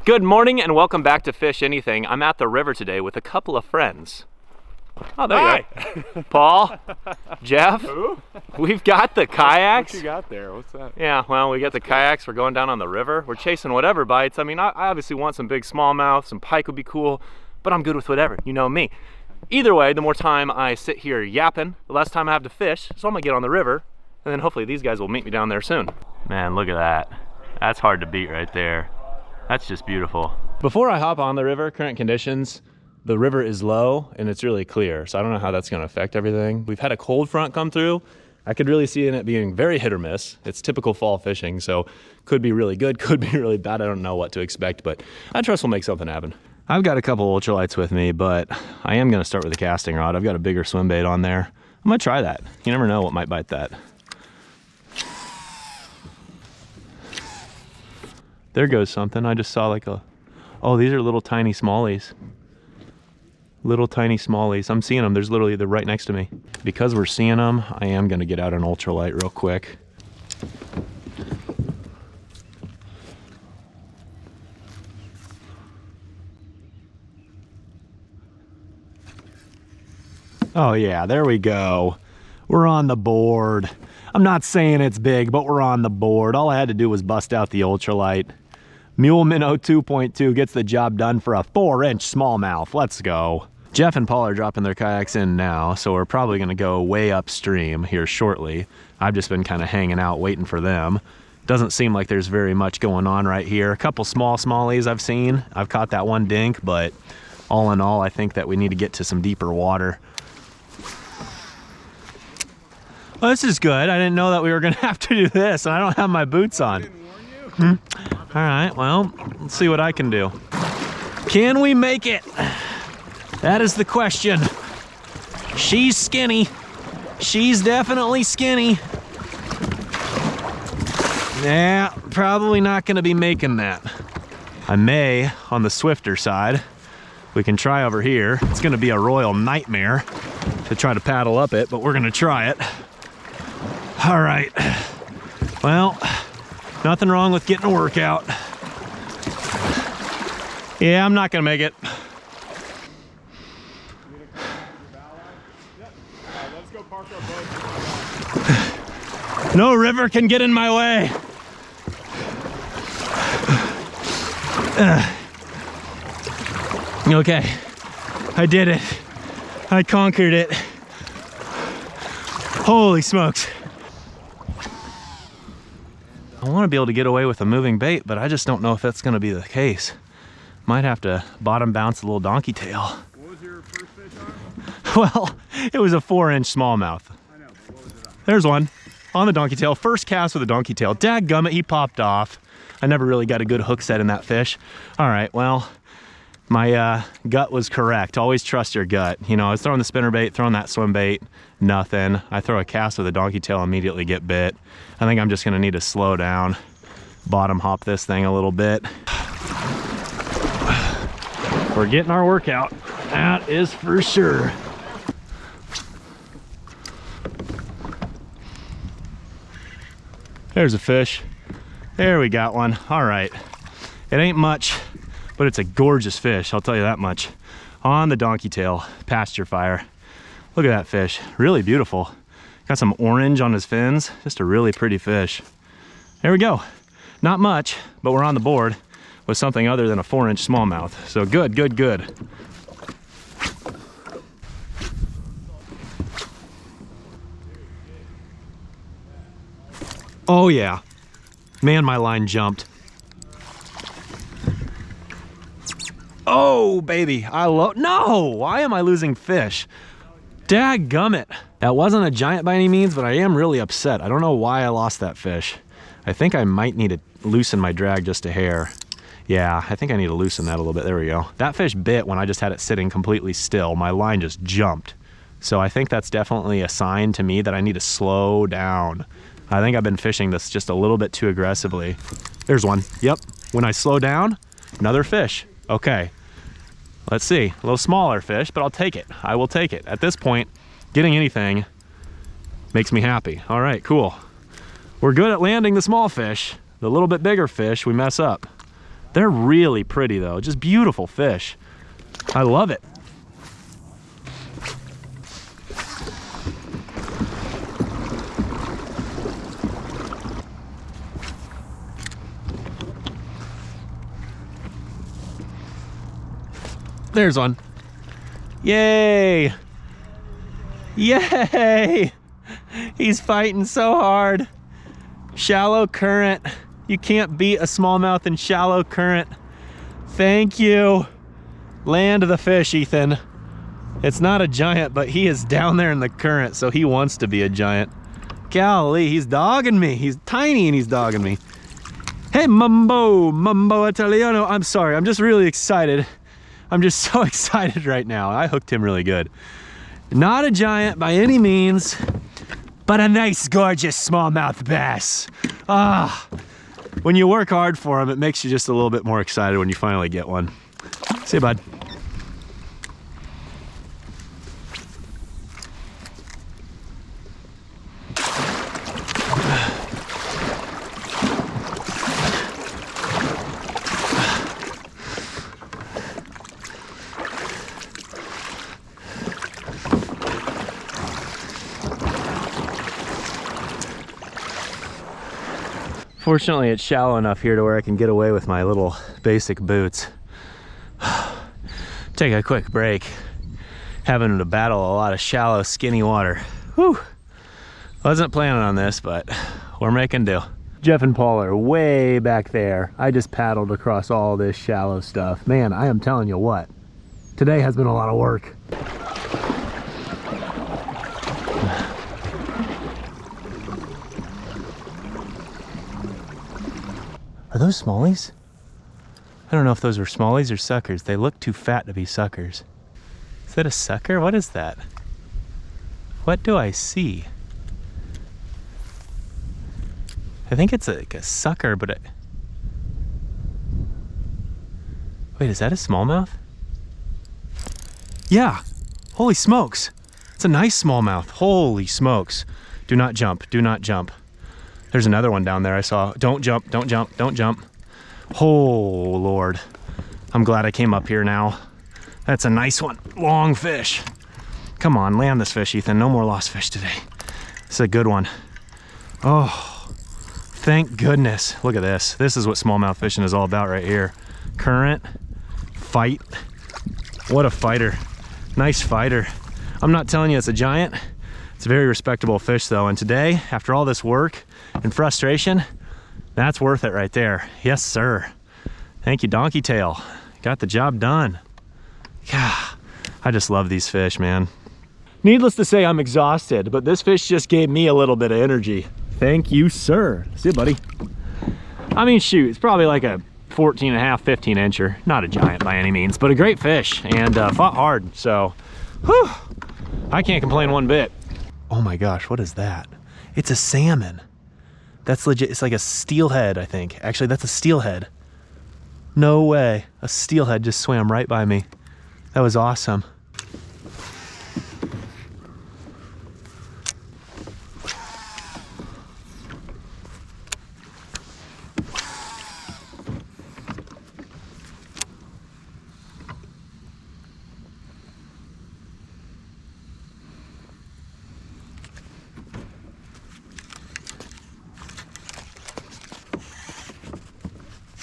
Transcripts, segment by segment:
Good morning and welcome back to Fish Anything. I'm at the river today with a couple of friends. Oh, there you go. Paul, Jeff. Who? We've got the kayaks. What you got there? What's that? Yeah, well, we got the kayaks. We're going down on the river. We're chasing whatever bites. I mean, I obviously want some big smallmouth, some pike would be cool, but I'm good with whatever. You know me. Either way, the more time I sit here yapping, the less time I have to fish. So I'm gonna get on the river, and then hopefully these guys will meet me down there soon. Man, look at that. That's hard to beat right there. That's just beautiful. Before I hop on the river, current conditions, the river is low and it's really clear. So I don't know how that's gonna affect everything. We've had a cold front come through. I could really see it being very hit or miss. It's typical fall fishing, so could be really good, could be really bad. I don't know what to expect, but I trust we'll make something happen. I've got a couple ultralights with me, but I am gonna start with a casting rod. I've got a bigger swim bait on there. I'm gonna try that. You never know what might bite that. There goes something. I just saw like a, oh, these are little tiny smallies. Little tiny smallies. I'm seeing them. There's literally, they're right next to me. Because we're seeing them, I am gonna get out an ultralight real quick. Oh yeah, there we go. We're on the board. I'm not saying it's big, but we're on the board. All I had to do was bust out the ultralight. Mule Minnow 2.2 gets the job done for a 4-inch smallmouth. Let's go. Jeff and Paul are dropping their kayaks in now, so we're probably gonna go way upstream here shortly. I've just been kind of hanging out waiting for them. Doesn't seem like there's very much going on right here. A couple small smallies I've seen. I've caught that one dink, but all in all, I think that we need to get to some deeper water. Well, this is good. I didn't know that we were gonna have to do this, and I don't have my boots on. All right, well, let's see what I can do. Can we make it? That is the question. She's skinny. She's definitely skinny. Yeah, probably not gonna be making that. I may on the swifter side. We can try over here. It's gonna be a royal nightmare to try to paddle up it, but we're gonna try it. All right, well, nothing wrong with getting a workout. Yeah, I'm not gonna make it. No river can get in my way. Okay, I did it. I conquered it. Holy smokes. I want to be able to get away with a moving bait, but I just don't know if that's going to be the case. Might have to bottom bounce a little donkey tail. What was your first fish on? Well, it was a 4-inch smallmouth. I know, but what was it on? There's one on the donkey tail. First cast with a donkey tail. Dadgummit, he popped off. I never really got a good hook set in that fish. All right, well, my gut was correct. Always trust your gut. You know, I was throwing the spinner bait, throwing that swim bait, nothing. I throw a cast with a donkey tail, immediately get bit. I think I'm just gonna need to slow down, bottom hop this thing a little bit. We're getting our workout, that is for sure. There's a fish. There we got one. All right, it ain't much, but it's a gorgeous fish, I'll tell you that much. On the donkey tail, pasture fire. Look at that fish, really beautiful. Got some orange on his fins, just a really pretty fish. There we go. Not much, but we're on the board with something other than a 4-inch smallmouth. So good, good, good. Oh yeah. Man, my line jumped. Oh, baby, no, why am I losing fish? Dadgummit. That wasn't a giant by any means, but I am really upset. I don't know why I lost that fish. I think I might need to loosen my drag just a hair. Yeah, I think I need to loosen that a little bit. There we go. That fish bit when I just had it sitting completely still. My line just jumped. So I think that's definitely a sign to me that I need to slow down. I think I've been fishing this just a little bit too aggressively. There's one. Yep. When I slow down, another fish. Okay. Let's see. A little smaller fish, but I'll take it. I will take it. At this point, getting anything makes me happy. All right, cool. We're good at landing the small fish. The little bit bigger fish, we mess up. They're really pretty though, just beautiful fish. I love it. There's one. Yay! Yay! He's fighting so hard. Shallow current. You can't beat a smallmouth in shallow current. Thank you. Land the fish, Ethan. It's not a giant, but he is down there in the current, so he wants to be a giant. Golly, he's dogging me. He's tiny and he's dogging me. Hey, Mambo Italiano. I'm sorry, I'm just really excited. I'm just so excited right now. I hooked him really good. Not a giant by any means, but a nice, gorgeous smallmouth bass. Ah, when you work hard for them, it makes you just a little bit more excited when you finally get one. See you, bud. Fortunately, it's shallow enough here to where I can get away with my little basic boots. Take a quick break. Having to battle a lot of shallow, skinny water. Whew. Wasn't planning on this, but we're making do. Jeff and Paul are way back there. I just paddled across all this shallow stuff. Man, I am telling you what, today has been a lot of work. Are those smallies? I don't know if those were smallies or suckers. They look too fat to be suckers. Is that a sucker? What is that? What do I see? I think it's like a sucker, but wait, is that a smallmouth? Yeah, holy smokes. It's a nice smallmouth, holy smokes. Do not jump, do not jump. There's another one down there I saw. Don't jump, don't jump, don't jump. Oh, Lord. I'm glad I came up here now. That's a nice one, long fish. Come on, land this fish, Ethan. No more lost fish today. It's a good one. Oh, thank goodness. Look at this. This is what smallmouth fishing is all about right here. Current, fight. What a fighter. Nice fighter. I'm not telling you it's a giant. It's a very respectable fish though, and today, after all this work and frustration, that's worth it right there. Yes, sir. Thank you, Donkey Tail. Got the job done. Yeah, I just love these fish, man. Needless to say, I'm exhausted, but this fish just gave me a little bit of energy. Thank you, sir. See you, buddy. I mean, shoot, it's probably like a 14 and a half, 15 incher. Not a giant by any means, but a great fish, and fought hard, so whew, I can't complain one bit. Oh my gosh, what is that? It's a salmon. That's legit. It's like a steelhead, I think. Actually, that's a steelhead. No way. A steelhead just swam right by me. That was awesome.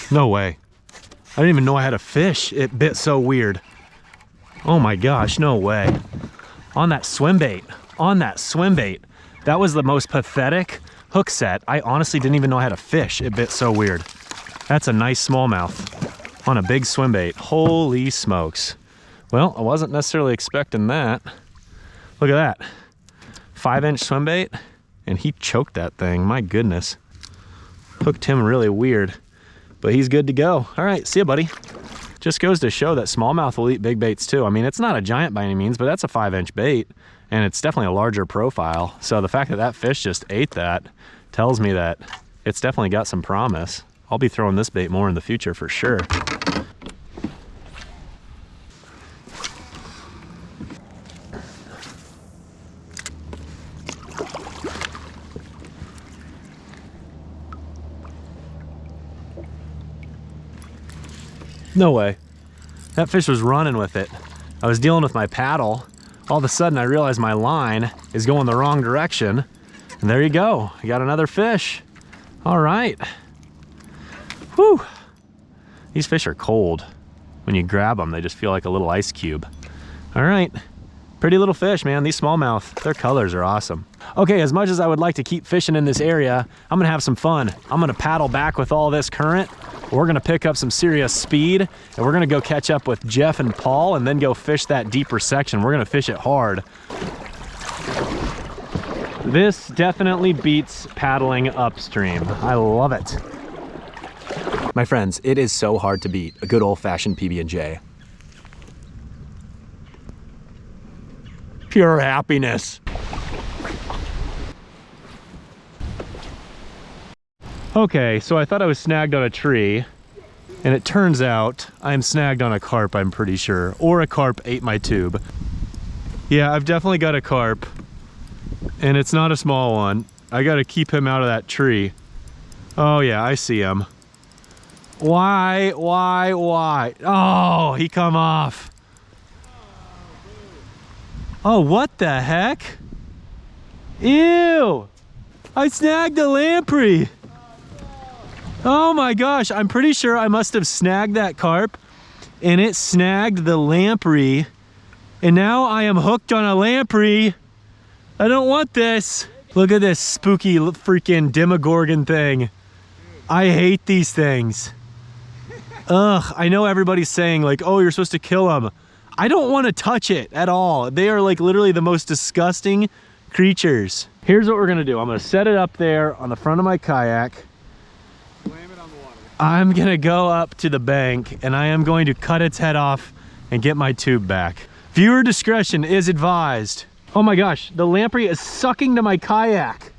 No way. I didn't even know I had a fish. It bit so weird. Oh my gosh, no way. On that swim bait. On that swim bait. That was the most pathetic hook set. I honestly didn't even know I had a fish. It bit so weird. That's a nice smallmouth on a big swim bait. Holy smokes. Well, I wasn't necessarily expecting that. Look at that. 5-inch swim bait, and he choked that thing. My goodness. Hooked him really weird. But he's good to go. All right, see ya, buddy. Just goes to show that smallmouth will eat big baits too. I mean, it's not a giant by any means, but that's a 5-inch bait, and it's definitely a larger profile. So the fact that that fish just ate that tells me that it's definitely got some promise. I'll be throwing this bait more in the future for sure. No way. That fish was running with it. I was dealing with my paddle. All of a sudden I realized my line is going the wrong direction. And there you go. I got another fish. All right. Whew. These fish are cold. When you grab them, they just feel like a little ice cube. All right. Pretty little fish, man. These smallmouth, their colors are awesome. Okay, as much as I would like to keep fishing in this area, I'm gonna have some fun. I'm gonna paddle back with all this current. We're gonna pick up some serious speed, and we're gonna go catch up with Jeff and Paul and then go fish that deeper section. We're gonna fish it hard. This definitely beats paddling upstream. I love it. My friends, it is so hard to beat a good old-fashioned PB&J. Pure happiness. Okay, so I thought I was snagged on a tree, and it turns out I'm snagged on a carp, I'm pretty sure. Or a carp ate my tube. Yeah, I've definitely got a carp, and it's not a small one. I gotta keep him out of that tree. Oh yeah, I see him. Why? Oh, he come off. Oh, what the heck? Ew! I snagged a lamprey. Oh my gosh, I'm pretty sure I must have snagged that carp and it snagged the lamprey, and now I am hooked on a lamprey. I don't want this. Look at this spooky freaking demogorgon thing. I hate these things. Ugh, I know everybody's saying like, oh, you're supposed to kill them. I don't want to touch it at all. They are like literally the most disgusting creatures. Here's what we're gonna do. I'm gonna set it up there on the front of my kayak. Slam it on the water. I'm gonna go up to the bank and I am going to cut its head off and get my tube back. Viewer discretion is advised. Oh my gosh, the lamprey is sucking to my kayak.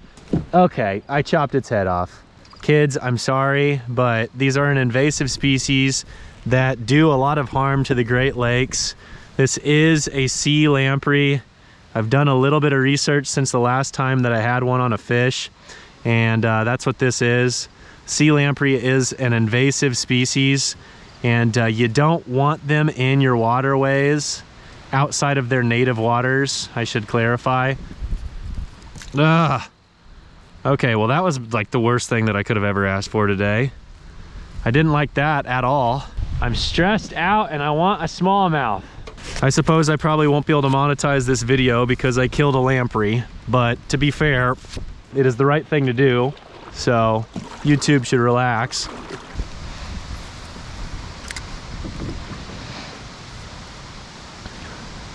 Okay, I chopped its head off. Kids, I'm sorry, but these are an invasive species that do a lot of harm to the Great Lakes. This is a sea lamprey. I've done a little bit of research since the last time that I had one on a fish, and that's what this is. Sea lamprey is an invasive species, and you don't want them in your waterways outside of their native waters, I should clarify. Ugh. Okay, well that was like the worst thing that I could have ever asked for today. I didn't like that at all. I'm stressed out and I want a smallmouth. I suppose I probably won't be able to monetize this video because I killed a lamprey, but to be fair, it is the right thing to do, so YouTube should relax.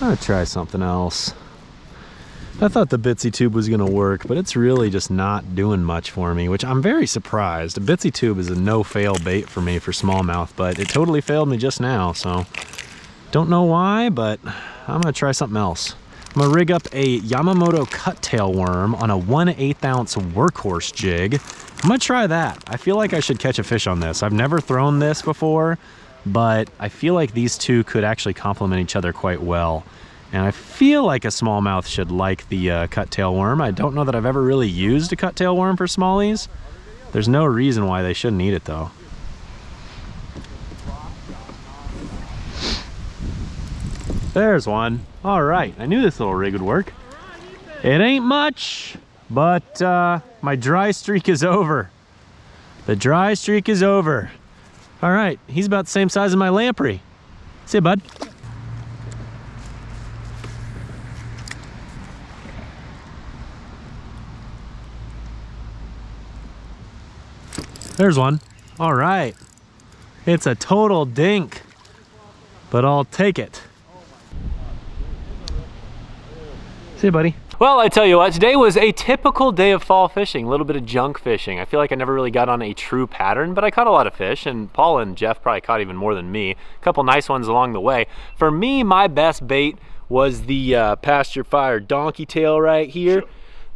I'm gonna try something else. I thought the Bitsy tube was gonna work, but it's really just not doing much for me, which I'm very surprised. A Bitsy tube is a no-fail bait for me for smallmouth, but it totally failed me just now, so don't know why, but I'm gonna try something else. I'm gonna rig up a Yamamoto cut-tail worm on a 1/8 ounce workhorse jig. I'm gonna try that. I feel like I should catch a fish on this. I've never thrown this before, but I feel like these two could actually complement each other quite well. And I feel like a smallmouth should like the cut-tail worm. I don't know that I've ever really used a cut-tail worm for smallies. There's no reason why they shouldn't eat it though. There's one. All right, I knew this little rig would work. It ain't much, but my dry streak is over. The dry streak is over. All right, he's about the same size as my lamprey. See you, bud. There's one. All right. It's a total dink, but I'll take it. See you, buddy. Well, I tell you what, today was a typical day of fall fishing, a little bit of junk fishing. I feel like I never really got on a true pattern, but I caught a lot of fish, and Paul and Jeff probably caught even more than me. A couple nice ones along the way. For me, my best bait was the pasture fire donkey tail right here.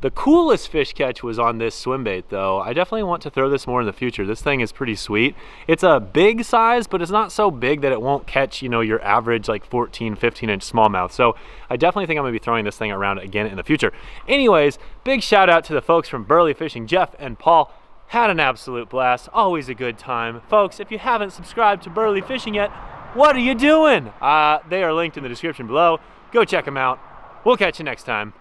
The coolest fish catch was on this swim bait though. I definitely want to throw this more in the future. This thing is pretty sweet. It's a big size, but it's not so big that it won't catch, you know, your average like 14, 15 inch smallmouth. So I definitely think I'm gonna be throwing this thing around again in the future. Anyways, big shout out to the folks from Burley Fishing, Jeff and Paul. Had an absolute blast. Always a good time. Folks, if you haven't subscribed to Burley Fishing yet, what are you doing? They are linked in the description below. Go check them out. We'll catch you next time.